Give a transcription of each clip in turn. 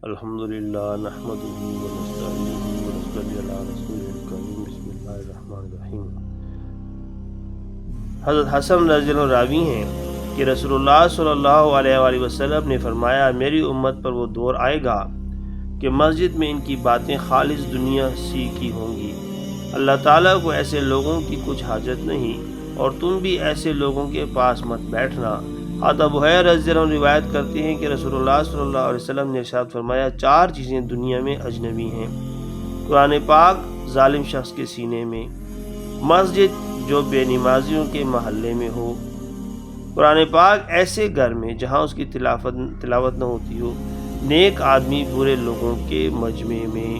الحمدللہ نحمدہ ونستعینہ ونصلی علی رسولہ الکریم بسم اللہ الرحمن الرحیم۔ حضرت حسن رضی اللہ عنہ راوی ہیں کہ رسول اللہ صلی اللہ علیہ وآلہ وسلم نے فرمایا، میری امت پر وہ دور آئے گا کہ مسجد میں ان کی باتیں خالص دنیا سی کی ہوں گی۔ اللہ تعالیٰ کو ایسے لوگوں کی کچھ حاجت نہیں، اور تم بھی ایسے لوگوں کے پاس مت بیٹھنا۔ حضرت ابو ہریرہ رضی اللہ عنہ روایت کرتے ہیں کہ رسول اللہ صلی اللہ علیہ وسلم نے ارشاد فرمایا، 4 چیزیں دنیا میں اجنبی ہیں: قرآن پاک ظالم شخص کے سینے میں، مسجد جو بے نمازیوں کے محلے میں ہو، قرآن پاک ایسے گھر میں جہاں اس کی تلاوت نہ ہوتی ہو، نیک آدمی برے لوگوں کے مجمع میں۔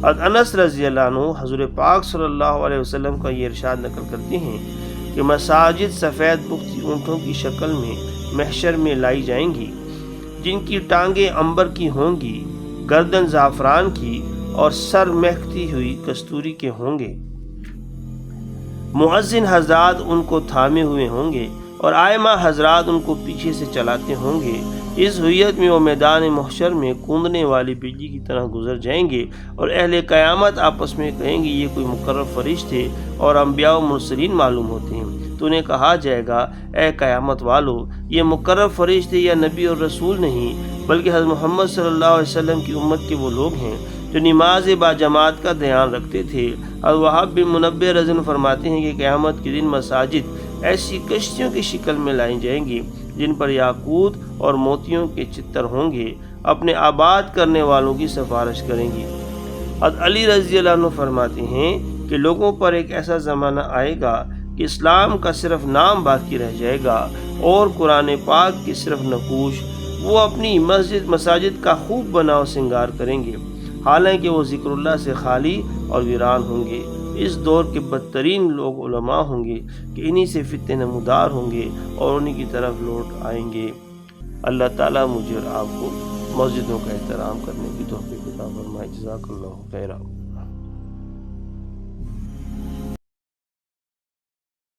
حضرت انس رضی اللہ عنہ حضور پاک صلی اللہ علیہ وسلم کا یہ ارشاد نقل کرتے ہیں کہ مساجد سفید بختی اونٹوں کی شکل میں محشر میں لائی جائیں گی، جن کی ٹانگیں عنبر کی ہوں گی، گردن زعفران کی اور سر مہکتی ہوئی کستوری کے ہوں گے۔ مؤذن حضرات ان کو تھامے ہوئے ہوں گے اور ائمہ حضرات ان کو پیچھے سے چلاتے ہوں گے۔ اس ہویت میں وہ میدان محشر میں کوندنے والی بجلی کی طرح گزر جائیں گے، اور اہل قیامت آپس میں کہیں گے، یہ کوئی مقرر فرشتے اور انبیاء و مرسلین معلوم ہوتے ہیں۔ تو انہیں کہا جائے گا، اے قیامت والو، یہ مقرر فرشتے یا نبی اور رسول نہیں، بلکہ حضرت محمد صلی اللہ علیہ وسلم کی امت کے وہ لوگ ہیں جو نماز با جماعت کا دھیان رکھتے تھے۔ اور وہاب بن منبہ رضی اللہ عنہ فرماتے ہیں کہ قیامت کے دن مساجد ایسی کشتیوں کی شکل میں لائی جائیں گی جن پر یاقوت اور موتیوں کے چتر ہوں گے، اپنے آباد کرنے والوں کی سفارش کریں گی۔ حضرت علی رضی اللہ عنہ فرماتے ہیں کہ لوگوں پر ایک ایسا زمانہ آئے گا کہ اسلام کا صرف نام باقی رہ جائے گا اور قرآن پاک کی صرف نقوش۔ وہ اپنی مساجد کا خوب بناؤ سنگار کریں گے، حالانکہ وہ ذکر اللہ سے خالی اور ویران ہوں گے۔ اس دور کے بدترین لوگ علماء ہوں گے کہ انہی سے فتنے نمودار ہوں گے اور انہی کی طرف لوٹ آئیں گے۔ اللہ تعالیٰ مجھے اور آپ کو مسجدوں کا احترام کرنے کی توفیق عطا فرمائے۔ جزاک اللہ خیرا۔